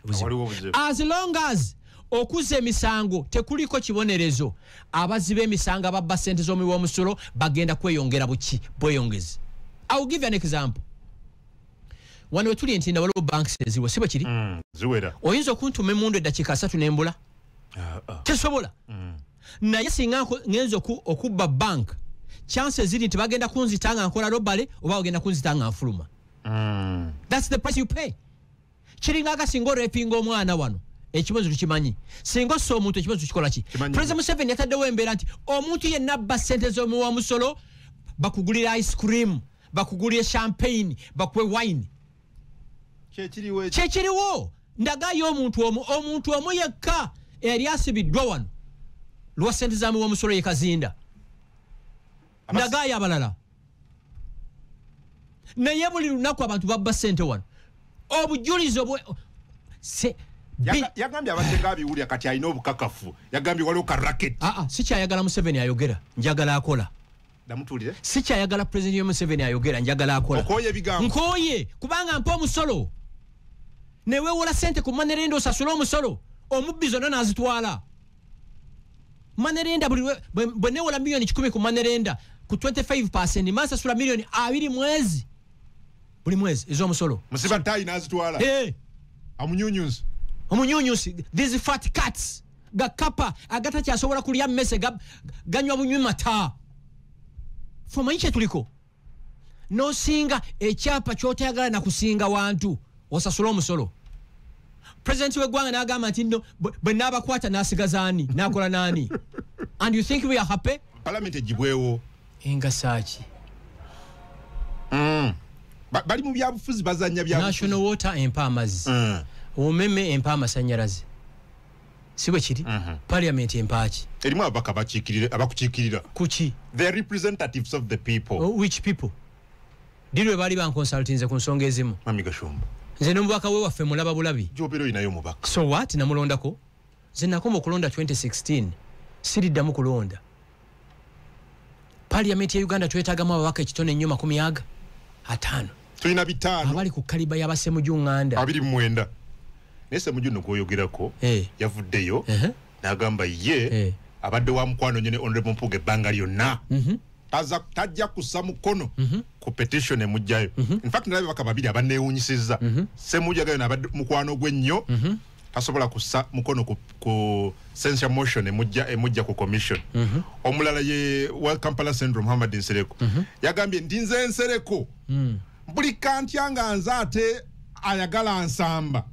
as long as okuze emisango tekuliko kibonerezo abazibe emisango ababba sente z'omuwi omusolo bagenda kweyongera buki bweyongezi I will give you an example wano wetuli ntinda waliwo banks eziwa siba kiri ziwera oyinza okuntuma emundu eddakiika 3 nembula tesobola naye singa ngenza okubba bank chances ziri nti bagenda kunzitanga nkola robale oba bagenda kunzitanga nfuluma that's the price you pay kiringa akasinga orepinga omwana wano ekibazo tukimanyi singa so omuntu ekibazo tukikola ki President Museveni yataddewo embeera nti omuntu yenna abba ssente z'omuwi omusolo bakugulira ice cream bakugulira champagne bakuwe wine kyekiriwo ndagayo omuntu omu yekka eri asibiddwa wano lwa ssente z'amuwi omusolo ye Kazinda ndagayo abalala naye buli lunaku abantu babba ssente wano obujulizi yagambye abatenga abiwulya kati alina obukakafu yagambye waliwo ka racket sikyayagala Museveni ayogera njagala akola damutulire sikyayagala President Museveni ayogera njagala akola okoye bigambo nkoye kubanga mpa omusolo newewola ssente ku manerenda osasula omusolo omubbi zonna n'azitwala manerenda bwe newola miliyoni 10 ku manerenda ku 25% masasula miliyoni 2 buli mwezi ez'omusolo musiba ntayi n'azitwala omunyunyusi these fat cats gakapa agatakyasobola kulya mmese ganywa bunywi mata fomanyi kyetuliko nosinga ekyapa kyotayagala nakusinga wantu osasula omusolo President w'eggwanga n'agamba nti nno bwe naabakwata n'asigazaani n'akola naani and you think we are happy parliament ejibwewo engasaaki bali mu byabufuzi bazanya byabufuzi National Water empa amazzi omeme empa amasanyalaze siwe kiri Parliament empaki erimu abaka abakukiikirira kuki they are representatives of the people. Which people? Dilwe bali ban consulting ku nsonga ezimu Mami Gashumba nze n'omubaka we waffe mulaba bulabi jobero inayo mubaka so what namulondako nze nakoma okulonda 2016 siriddamu kulonda Parliament ya Uganda twetagamu ababaka ekitone ennyo 50 tulina 5 abali ku kaliba y'abasemujju nganda 29 nese mujju nokoyogerako yavuddeyo n'agamba ye abadde wa mukwano nyene honorable Mpuuga ebbanga lyonna tajja kussa mukono ku petition emujjayo in fact nalabe baka babiri abanneewunyisizza Semujjagayo n'abadde mukwano gwe nnyo tasobola kussa mukono ku censure motion emujja ku commission omulala ye wa Kampala Central Muhammad Nsereko yagambye ndinze Nsereko buli kantyanga nze ate ayagala nsamba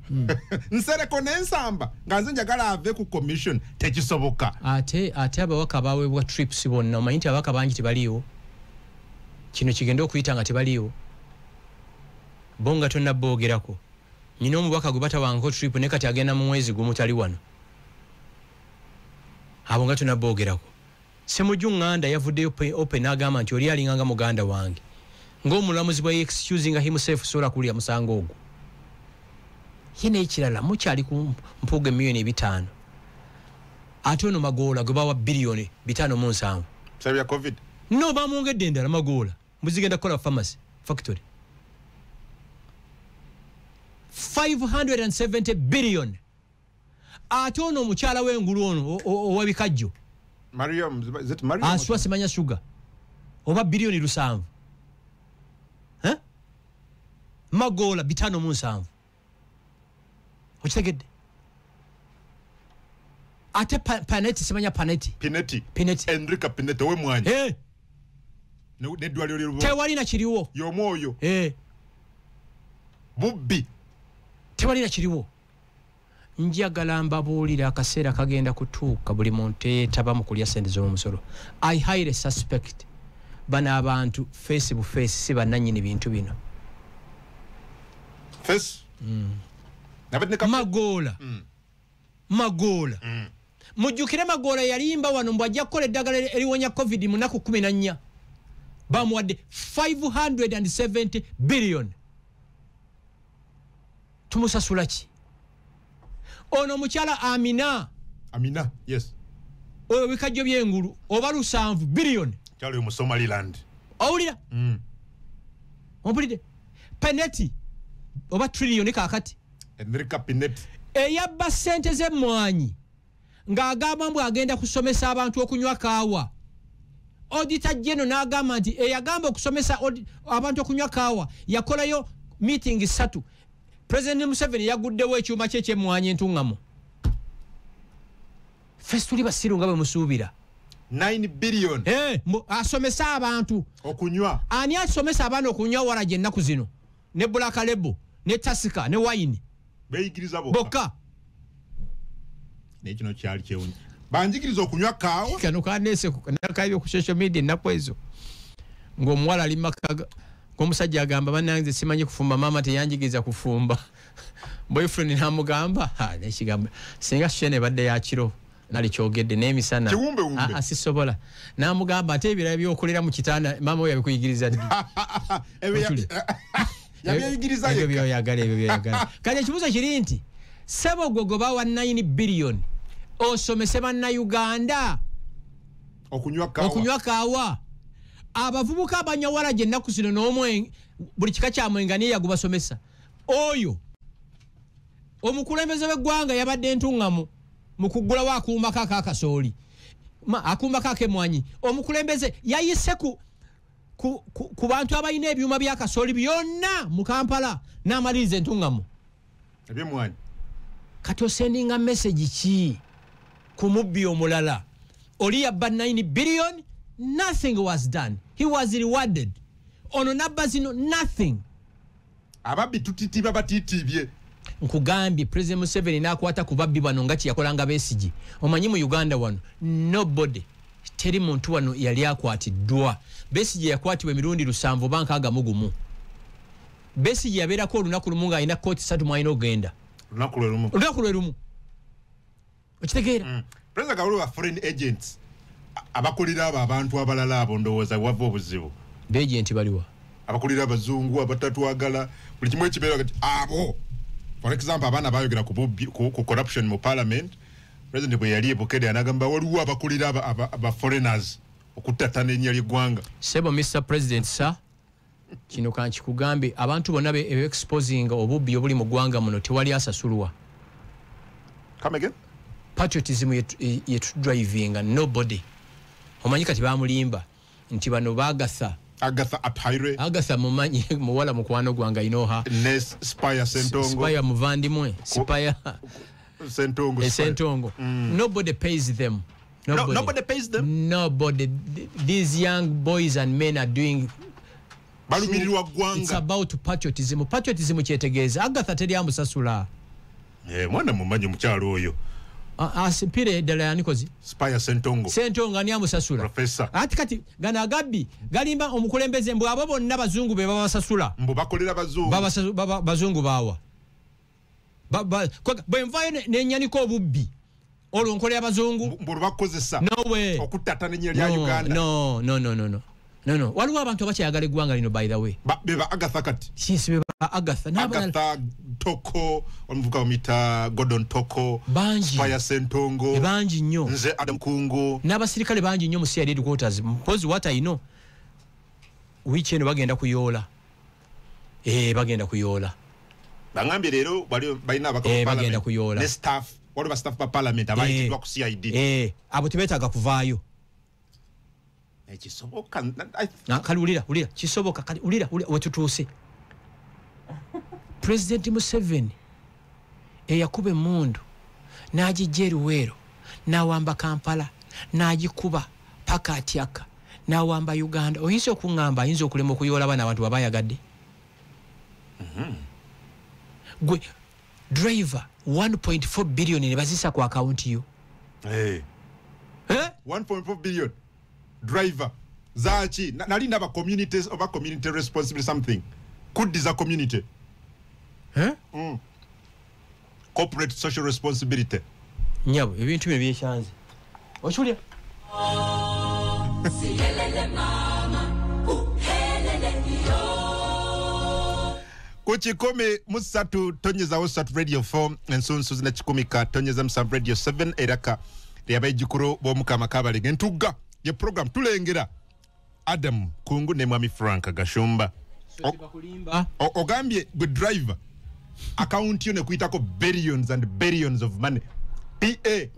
Nsereko n'ensamba nga nze njagala ave ku commission tekisoboka ate abawaka baweebwa trips bonna omanyi nti abawaka bangi tebaliiwo kino kigenda okuyita nga tebaliiwo bonga tonna boogerako nyina omubaka gwe batawanko trip ne kati agenda mu mwezi gumu tali wano abo nga tonna boogerako Semujju nganda yavuddeyo open agamba nti oli alinganga muganda wange ng'omulamuzi bwa excusing himself sola kulya musango ogwo yine ekirala mukyali ku Mpuuga $5,000,000 ate ono Magoola gwe bawa $5,7 billion sabya covid no bamwongedde endala Magoola muzigenda kukola pharmacy factory 570 billion ate ono omukyala w'engulu ono owabikajjo Mariam aswa simanya sugar oba $7,000,000 Magoola $5,7 okitegedde ate Paneti simanya Paneti Enrica Pineti we mwanya n'eddwaliro ly'Olubowa tewali na kiriwo y'omwoyo bubbi tewali na kiriwo njagala mbabuulira akaseera kagenda kutuuka buli muntu yeetaba mu kulya sente z'omusolo I highly suspect bano abantu face bu face si bannannyini bintu bino face Magoola mujjukire Magoola yalimba wano mbw ajja kukola eddagala eriwonya covid mu nnaku 14 bamuwadde $570 billion tumusasula ki ono mukyala Amina yes oyo bikajjo by'engulu oba $7 billion kyalo mu Somaliland owulira ompulidde Peneti oba trillion kakati Enrica Pineti eyabba ssente z'emmwanyi ng'agamba mbw agenda kusomesa abantu okunywa kaawa Auditor General n'agamba nti eyagamba okusomesa abantu okunywa kaawa yakolayo meeting 3 President Museveni yaguddewo ekyuma kye ky'emmwanyi entuŋŋamu fesi tuli basiru nga bwe musuubira $9 billion asomesa abantu okunywa ani asomesa abaana okunywa waragi ennaku zino ne Black Label ne Tasika ne wine beeyigiriza bokka nekino kyali kyewunya banjigiriza okunywa kaawa kano kanese nakabyo ku social media ennaku ezo ng'omuwala ali makaga ng'omusajja agamba bannange simanyi kufumba mama teyanjigiriza kufumba boyfriend namugamba nekigambo singa shene badde yakiro nali kyogedde n'emisana asisobola namugamba ate ebirala byokolera mu kitanda mama we yabikuyigiriza ddi ebyo byoyagala kale ekibuuzo kiri nti sebo gwe bawa $9 billion osomese bannayuganda okunywa kaawa abavubuka abanywa waragi ennaku zino n'omwe buli kika kya mwenga niye yagubasomesa oyo omukulembeze w'eggwanga yabadde entuŋŋamu mu kuggulawo akuuma kaako akasooli akuuma kaako emmwanyi omukulembeze yayise ku bantu abalina ebyuma by'akasooli byonna mu Kampala n'amaliriza entuŋŋamu eby'emmwanyi kati osendinga message ki ku mubbi omulala oli yabba $9 billion nothing was done he was rewarded ono nabba zino nothing ababbi tutitiba batitibye nkugambye President Museveni n'akwata ku babbi bano nga kiyakolanga Besigye omanyi mu Uganda wano nobody teri muntu wano yali akwatiddwa Besigye yakwatibwa emirundi 7 banka agamugumu Besigye yabeerako olunaku lumu ng'alina kooti 3 mwalina ogenda. Lunaku lwe lumu. Okitegeera? President Kawulu wa foreign agents abakulira abantu abalala abo ndowooza wava obuzibu. Beagenti baliwa? Abakulira abazungu abatatwagala buli kimu ekibeera kati abo. For example abaana bayogera ku corruption mu parliament. President bwe yali ebukede anagamba waliwo abakulira aba foreigners okutatana ennya ly'eggwanga. Sebo Mr. President sir, kino kankikugambe abantu bonna exposing obubbi obuli mu ggwanga muno tewali asasulwa. Come again? Patriotism yet driving and nobody. Omanyi kati bamulimba nti bano bagatha. Agatha Aphaire. Agatha mumanyi muwala mukwano gwanga inoha. Nes Spire Sentongo. Spire muvandimwe. Spire Sentongo. Sentongo. Nobody pays them. Nobody pays them. Nobody. These young boys and men are doing. It's about patriotism. Patriotism kyetegeeza. Agatha teri amusasula. Mwana mumanyi mukyalo oyo. Asipire ddala yanikozi. Spire Sentongo. Sentongo ani amusasula. Professor. Ati kati gana agabbi galimba omukulembeze mbu abo bonna bazungu be babasasula. Mbu bakolera bazungu. Bazungu bawa. Bwe nvayo n'ennyaniko obubbi. Olwo nkolera abazungu. Mbu bakozesa. No way. Okutatana ennya lya Uganda. No. Waliwo abantu abakyayagala eggwanga lino by the way. Beba Agatha kati. Yes, beba Agatha. Agatha Toko, omuvuka omita Gordon Toko. Banji. Spire Sentongo. Banji nnyo. Nze Adam Kungu. N'abasirikale banji nnyo mu CID headquarters. Mpozi what I know. Wichi eno bagenda kuyoola. Bagenda kuyoola. Bangambye leero bali balina abakulu bagenda kuyoola. Ne staff, waliwo staff pa parliament abayitibwa ku CID. Abo tebeetaaga kuvaayo. Kisoboka. Kali ulira. Kisoboka kali ulira wetutuuse. President Museveni eyakuba emmundu n'agijja Eruweero n'awamba Kampala n'agikuba paka atyaka n'awamba Uganda. Oyinza okuŋŋamba ayinza okulema okuyoola abaana abantu babayagadde. Gwe driver 1.4 billion ne bazisa ku account yo. 1.4 billion driver zachi nali ndaba communities over community responsibility something could this a community corporate social responsibility nyabo ebintu bino byekyanze okulya Siyelele mama uhelele yo kuchikome musatu tonyeza wasatu radio 4 ensonso zina chikumika tonyeza msam radio 7 eraka lyabajikuro bomukama kabale ntuga ye program tulengera Adam Kungu ne Mwami Frank Gashumba ogambye good driver account yo ne kuitako billions and billions of money PA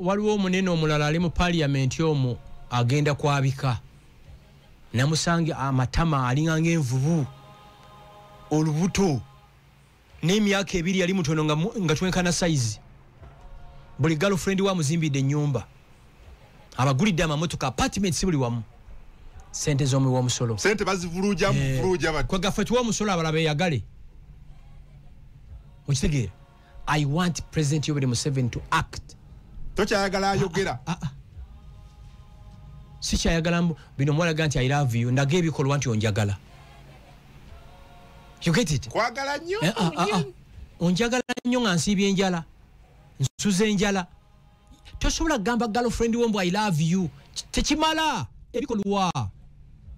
waliwo omunene omulala ali mu parliament yomu agenda kwabika namusange amatama alinga ng'envubu olubuto n'emyaka ebiri ali mutono nga twenkana size buli girlfriend wa muzimbidde ennyumba abagulidde amamotoka apartments buli wamu sente z'omu w'omusolo sente bazivuluja bati kwa gafetu w'omusolo abalaba eyagale okitegeera I want President Yoweri Museveni to act. Tokyayagala ayogera. Si kyayagala bino mwalaga nti I love you ndaga ebikolwa nti onjagala. You get it? Kwagala nnyo. Onjagala nnyo nga nsiibye enjala. Nsuze enjala. Tosobola gamba girlfriend wombu I love you. Tekimala ebikolwa.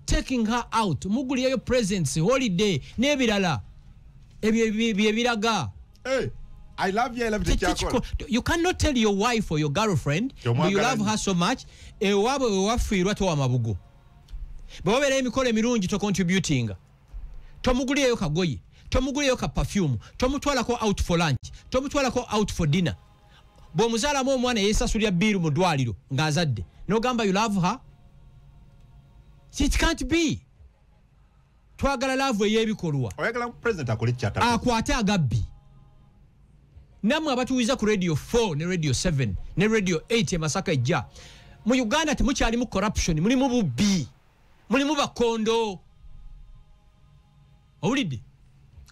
Taking her out. Muguliyeyo presents, holiday, n'ebirala. Ebiraga. Hey. I love you, I love you. You cannot tell your wife or your girlfriend but you love her so much. Ewabo ewafiirwa towa mabugo. Bwobera emikolo emirungi to contributing. Tomuguliyeyo kagoye. Tomuguliyeyo ka perfume. Tomutwalako out for lunch. Tomutwalako out for dinner. Bw'omuzaalamu omwana yeesasulira biiru mu ddwaliro ng'azadde. N'ogamba you love her. It can't be. Twagala love ey'ebikolwa. Oyagala president akole kyata. Akwate agabbi. Namwe abatuwiza ku radio 4 ne radio 7 ne radio 8 Masaka ejja. Mu Uganda temukyali mu corruption, mulimu bubbi. Mulimu bakondo. Owulidde?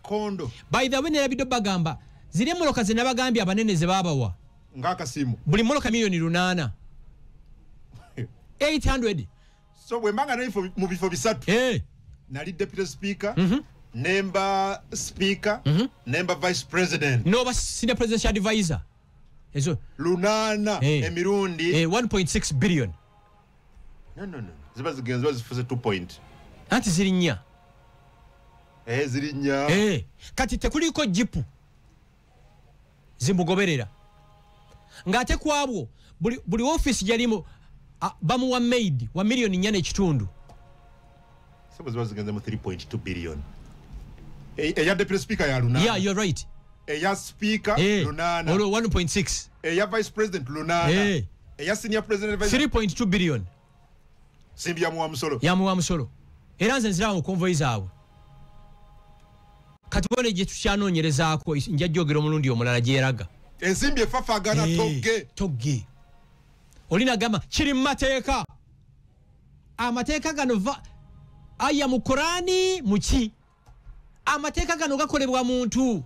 Kondo. By the way nerabidde bagamba ziri moloka ze nabagambye abanene ze babawa. Ng'akasimu. Buli moloka milioni 8. 800. So bwe mbanga nayo mu bifo bisatu. Eh. Nali deputy speaker, nemba speaker nemba vice president no senior presidential advisor ezo lunana emirundi 1.6 billion no ziba zigenzo zifuze 2 point anti zirinya zirinya kati tekuliko jipu zimugoberera ngate kwabwo buli office yalimo bamuwa maid wa million 4.5 sabo ziba zigenzo mu 3.2 billion ya deputy speaker ya lunana yeah you're right ya speaker lunana 1.6 ya vice president lunana ya senior president 3.2 billion simbi ya muwa musolo era nze nzira mu convoy zaabwe kati bone je tukyanoonyerezaako nja jogera omulundi omulala gyeraga ensimbi efafagana togge olina gama kiri mateeka amateeka gano aya mu Qurani muki amateeka gano gakolebwa muntu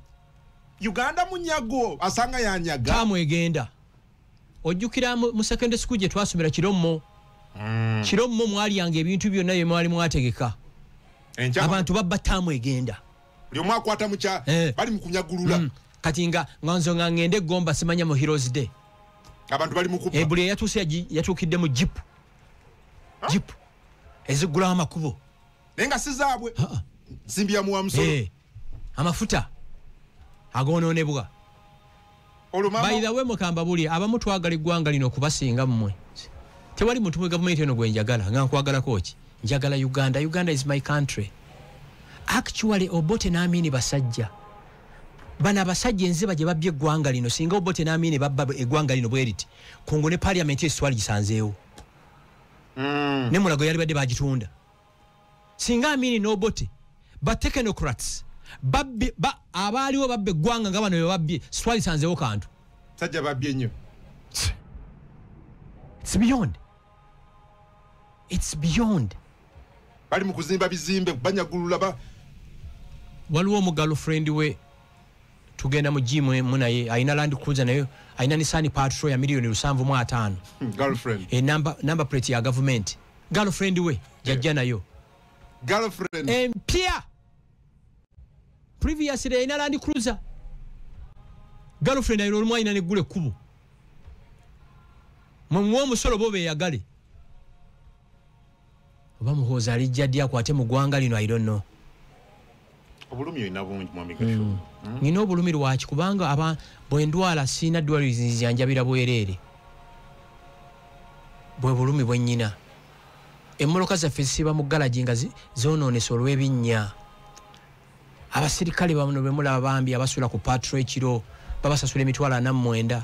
Uganda munyago asanga yanyaga tamwegenda ojjukira mu secondary school gye twasomera kirommo kirommo mwali yange ebintu byonna bye mwali mwategeka abantu babba tamwegenda buli omwe akwata mucha bali mu kunyagulula kati nga nganzo ngende gomba simanya mu Heroes Day abantu bali mu kuba buli yatukidde mu jeep ezigula amakubo nenga sizaabwe simbi ya muwa musolo amafuta agononebwa by the way mukamba buli abamu twagala eggwanga lino kubasinga mmwe tewali muntu mu government eno gwe njagala nga nkwagala koki njagala Uganda is my country actually Obote n'Amini basajja bana basajja enziba gye babbye eggwanga lino singa Obote n'Amini babba eggwanga lino bweriti kungu ne parliament eswali gisanzeewo ne mulago yali badde bagitunda singa Amini n'Obote ba technocrats abaaliwo babbe eggwanga nga bano babbye swali sanzeewo kantu sajja babbye nnyo it's beyond bali mu kuzimba bizimbe banyagulula waliwo mu girlfriend we tugenda mu gym munaye ayina Land Cruiser nayo ayina Nissan Patrol ya milioni 7.5 girlfriend number plate ya government girlfriend we jajja nayo girlfriend empia previously ayina Land Cruiser girlfriend ayo olumwa ayina ne gule kubo mu omusolo bobe yagale oba muhooza alijja ddi akwate mu ggwanga lino I don't know obulumi olina bungi mwami Gashubi nina obulumi lwaki kubanga bwendwala siina ddwaliro zinjanjabira bwereere bwe bulumi bwe nnyina emmoloka zaffe zisiba mu galagi nga zoonoonesa olw'ebinnya abasirikale bano be mulaba bambi abasula ku patro ekiro babasasula emitwalo 49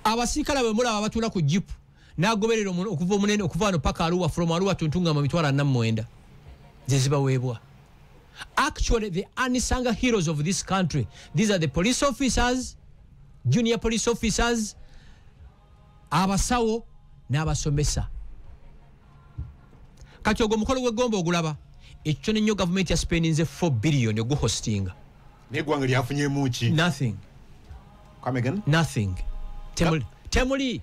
abasirikale be mulaba batula ku jipu nagoberera okuva omunene okuva wano paka Arua from Arua tuntunga mu mitwalo 49 zezibaweebwa. Actually the unsung heroes of this country, these are the police officers, junior police officers, abasawo n'abasomesa. Kati ogwo mukolo gw'eggomba ogulaba ekyo nnyo government ya spendinze 4 billion ogu hosting. N'eggwanga lyafunyeemu ki? Nothing. Come again? Nothing. Temuli.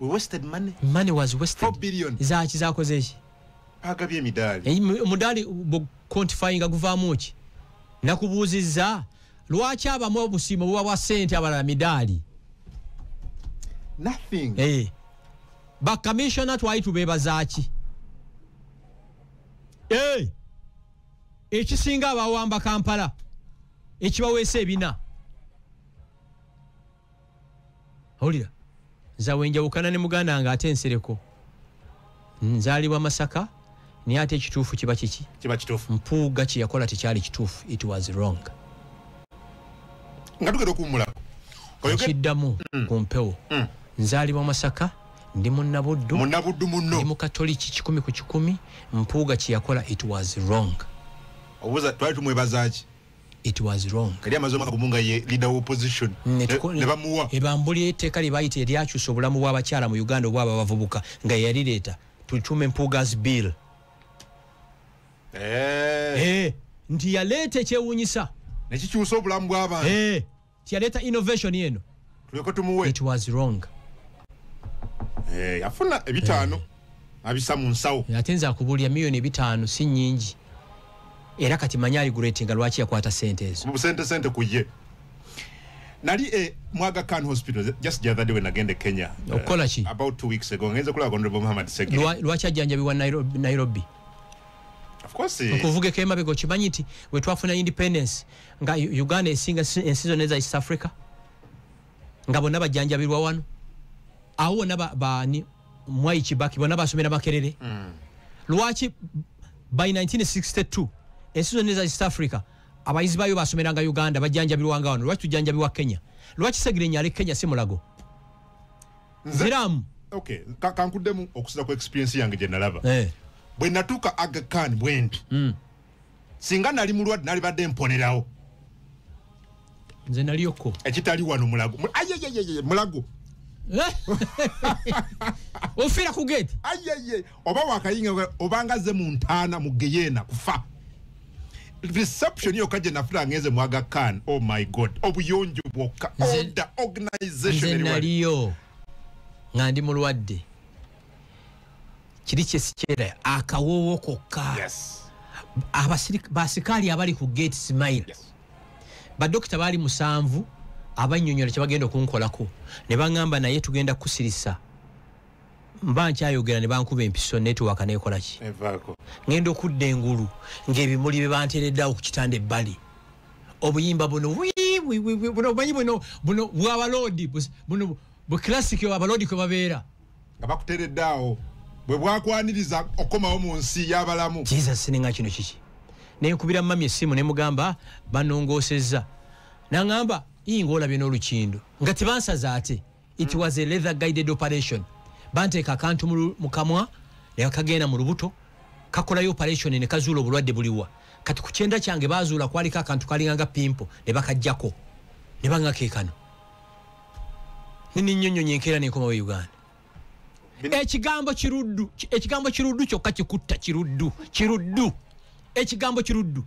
We wasted money. Money was wasted. 4 billion. Zaaki zakoze ki? Agabye emidaali. Omudaali quantifying aguvaamu ki? Nakubuuzizza lwaki abamu obusiimo buba bwa ssente abalala midaali? Nothing. Ba commissioner twali tubeebaza ki? Ekisinga abawamba Kampala ekibaweesa ebina. Olira nzawe njawukana ne muganda nga ate ensereko nzaalibwa Masaka naye ate ekituufu kiba kiki? Kiba kituufu. Mpuuga kye yakola tekyali kituufu. It was wrong. Nga tugenda okuwummulako kiddamu ku mpewo. Nzaalibwa Masaka ndi munnabuddu munno ndi mu Katoliki 100 ku 100. Mpuuga kye yakola it was wrong. Obuuza twali tumwebaza ki? It was wrong. Kali amaze omwaka gumu nga ye leader of opposition ne bamuwa ebambuli etteeka lye bayita eryakyusa obulamu bw'abakyala mu Uganda obwaba abavubuka nga yalireeta tulitume Mpuuga's bill. Nti yaleeta ekyewuunyisa nekikyusa obulamu bw'abantu. Tiyaleeta innovation yeno. Tuleko tumuwe. It was wrong. Yafuna ebitaano abisa mu nsawo. Ate nze akubuulira miliyoni 5 si nnyingi. era kati manyali greatinga lwaki yakwata sente ezo sente kuye nali Mwaga Khan Hospital just the other day when agende Kenya okola ki about 2 weeks ago ngenze kula Honorable Muhammad Segi lwaki ajjanjabibwa Nairobi of course okuvuga kema bego kimanyi nti we twafuna independence nga Uganda esinga ensizo neza East Africa nga bonna bajjanjabirwa wano awo bani Mwai Kibaki bonna basomera Makerere lwaki by 1962 ensizo neza East Africa abayizi bayo basomeranga Uganda bajjanjabirwanga wano lwaki tujjanjabirwa Kenya lwaki Segire nyale Kenya si mulago Ziram okay kankudemu okusira ku experience yange je nalaba bwe natuka Aga Khan bwendi singa nali mulwadde nali badde mponerawo nze naliyoko ekitali wano mulago ayeyeye mulago ofira ku gate ayeye oba wakayinga obanga ze mu ntana mu Geyena kufa reception yo kaje nafura ngeze mu Aga Khan oh my god obuyonjo bwoka order organization naliyo ngandi mulwadde kiri kyesikera akawowo kokka yes basikali abali ku gate smile yes badokita bali musanvu abanyonyola kyabagenda okunkolako ne bangamba naye tugenda kusirisa mbankyayogera ne bankuba empiso network nekola ki evako ngendo okudda engulu ng'ebimuli be bantereddawo ku kitanda ebbali obuyimba buno buno banyi buno bw'abalodi buno bu classic abalodi kwe babeera nga bakutereddaawo bwe bwakwaniriza okomawo mu nsi y'abalamu Jesus ninga kino kiki nenkubira mami esimu ne mugamba banongoosezza nangamba ingolabye n'olukindo nga tebansaza ate it was a leather guided operation banteeka akantu mu kamwa ne kagenda mu lubuto kakolayo operation ne kazuula obulwadde buliwa kati ku kyenda kyange bazuula kwaliko akantu kalinganga pimpo ne bakajjako ne bangakekano nnyonnyonyi enkeera nenkoma we Uganda ekigambo kiruddu kyokka kikutta kiruddu ekigambo kiruddu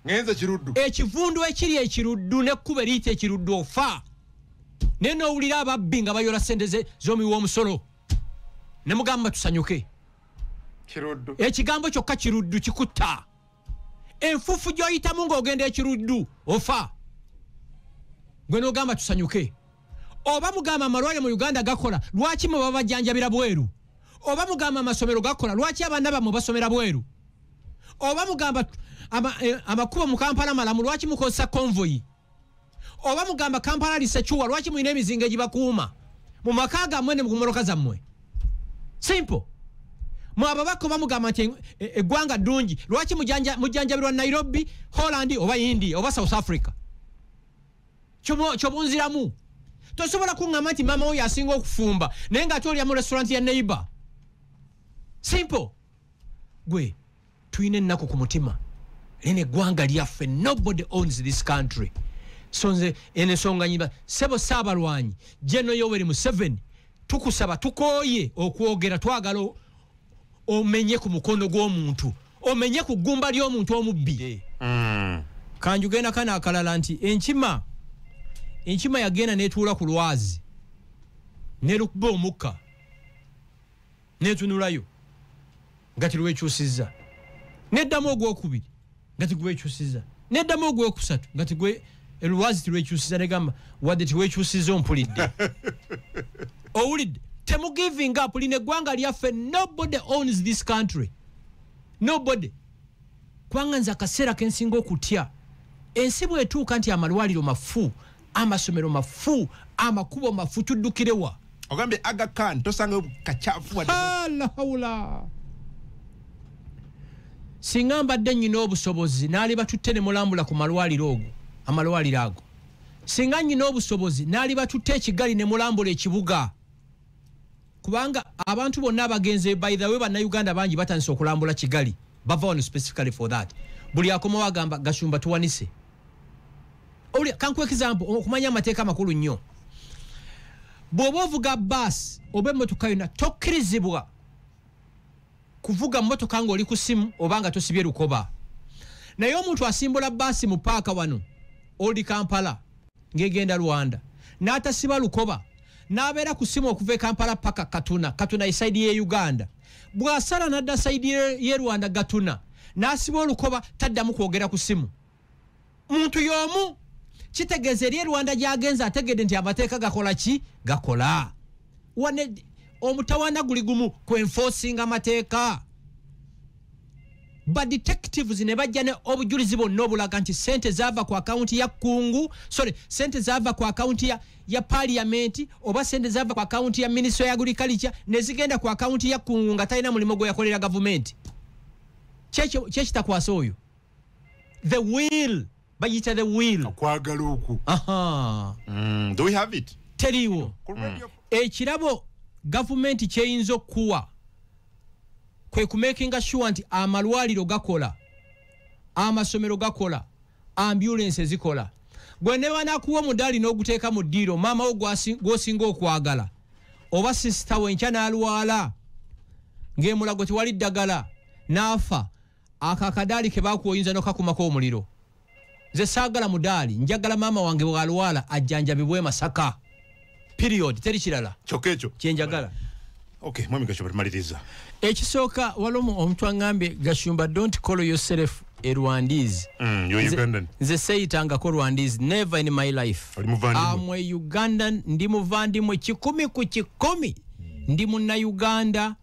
ngenze kiruddu ekivundu ekiri ekiruddu nekkuba eriyita ekiruddu ofa naye n'owulira ababbi nga bayola sente z'omuwi w'omusolo ne mugamba tusanyuke kiruddu ekigambo kyokka kiruddu kikutta enfufu gy'oyitamu ng'ogenda ekiruddu ofa gwe n'ogamba tusanyuke oba mugamba amalwaliro mu Uganda gakola lwaki mwe babajjanjabira bweru oba mugamba amasomero gakola lwaki abaana bammwe basomera bweru oba mugamba amakubo mu Kampala malamu lwaki mukozesa convoy oba mugamba Kampala lisechuwa lwaki mulina emizinga egibakuuma mu maka gammwe ne mu mmotoka zammwe simple mwe ababaka oba mugamba nti eggwanga ddungi lwaki mujjanjabirwa Nairobi Holland oba India oba South Africa kyobunziramu tosobola kuŋŋamba nti maama oyo asinga okufumba naye ng'ate olya mu restaurant ya neighbor simple gwe tuyina ennaku ku mutima lino eggwanga lyaffe nobody owns this country so nze ensonga nyimba sebo Saabalwanyi General Yoweri Museveni tukusaba tukooye okwogera twagala omenye ku mukono gw'omuntu omenye ku ggumba ly'omuntu omubbi kanjugenda kana akalala nti enkima yagenda netuula ku lwazi nerukuba omukka netunulayo nga tilwekyusizza neddamu ogwokubiri nga tigwekyusizza neddamu ogwokusatu nga tigwe elwazi tilwekyusizza negamba wadde tiwekyusizza ompulidde owulidde temugiving up lino eggwanga lyaffe nobody owns this country nobody kubanga nze akaseera kensinga okutya ensi bwetuuka nti amalwaliro mafu amasomero mafu amakubo mafu tuddukirewa ogambye Aga Khan tosanga kacyafu wadde hawula singa mbadde nnyina obusobozi naali batutte ne mulambula ku malwaliro ago singa nnyina obusobozi naali batutte ekigali ne mulambula ekibuga kubanga abantu bonna abagenze by the way bannayuganda bangi batandise okulambula kigali bava wano specifically for that buli akomawo agamba Gashumba tuwanise kankuwa example okumanya amateeka amakulu nnyo bw'oba ovuga bus oba emmotoka yonna tokkirizibwa kuvuga mmotoka ng'oli ku simu oba nga tosibye lukoba naye omuntu asimbula basi mu paaka wano oli Kampala ng'egenda Rwanda n'atasiba lukoba n'abeera ku simu okuva e Kampala paka Katuna esaidi ye Uganda bw'asala n'adda saidi ye Rwanda Gatuna n'asiba olukoba taddamu kwogera ku simu muntu y'omu kitegeeza eri Rwanda gy'agenza ategedde nti amateeka gakola ki gakola omutawaana guli gumu kwenforcing amateeka ba detectives ne bajja ne obujulizi bonna obulaga nti sente zaava ku akaunti ya kungu sente zaava ku akaunti ya parliament oba sente zaava ku akaunti ya ministry ya agriculture ne zigenda ku akaunti ya kungu nga talina mulimo gwe yakolera government kyekitakwasa oyo the will bayita the will kwagala oku do we have it teriwo ekirabo government kyeyinza okuwa kwe kumakinga sure nti amalwaliro gakola amasomero gakola ambulance zikola gwe ne banakuwa mudali n'oguteeka mu ddiro maama wo gwosinga okwagala oba sister we nkya n'alwala ng'emulago tewali ddagala n'afa akakadaali ke baakuwoyinza n'okakumako omuliro nze saagala mudaali njagala maama wange bw'alwala ajjanjabibwe Masaka period teri kirala kyokka ekyo kyenjagala okay mwami Gashumba tumaliriza ekisooka waliwo omuntu aŋŋambye Gashumba don't call yourself a Rwandese you're Ugandan nze seyitangako Rwandese never in my life I'm a Ugandan ndi muvandimwe 100 ku 100 ndi munnauganda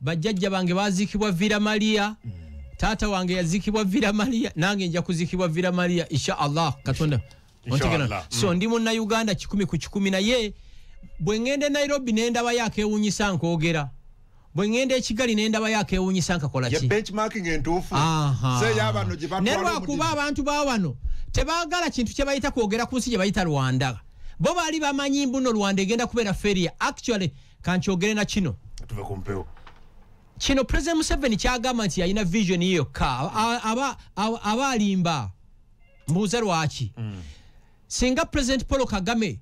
bajjajja bange baziikibwa Villa Maria taata wange yazikibwa Villa Maria nange nja kuzikibwa Villa Maria insha Allah katonda so ndi munnauganda 100 ku 100 naye bwe ngende Nairobi nendaba yake ewunyisa nkoogera bwe ngende ekigali nendaba yake ewunyisa nkakola ki benchmarking entuufu se yabano gye batwala kuba abantu bawano tebaagala kintu kye bayita kwogera ku nsi gye bayita Rwanda bo bali bamanyi mbuno Rwanda egenda kubeera feria actually kankyogere na kino tuve kumpeo kino President Museveni kyagamba nti yalina vision yiyo ka abalimba mbuuza lwaki singa President Paul Kagame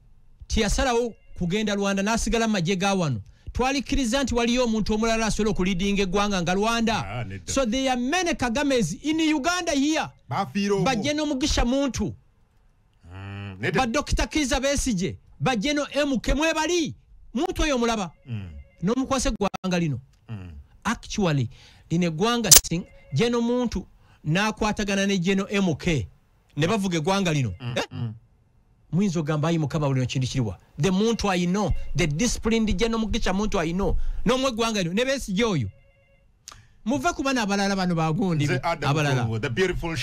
tiyasalawo kugenda Rwanda n'asigala majje ga wano twalikkiriza nti waliyo omuntu omulala asobola okulidinga eggwanga nga Rwanda so there are many Kagames in Uganda here bajje n'omugisha muntu ba Dr. Kiza Besigye bajje no MK mwebali muntu oyo omulaba n'omukwase eggwanga lino actually lino eggwanga jeno muntu n'akwatagana ne jeno MK ne bavuga eggwanga lino mwinzo gamba ayi mukaba buli kintu kiriwa the muntu I know the disciplined jeno mugisha muntu I know no mwegwanga lino ne Besigye oyo muve kubana abalala bano bagundi abalala the beautiful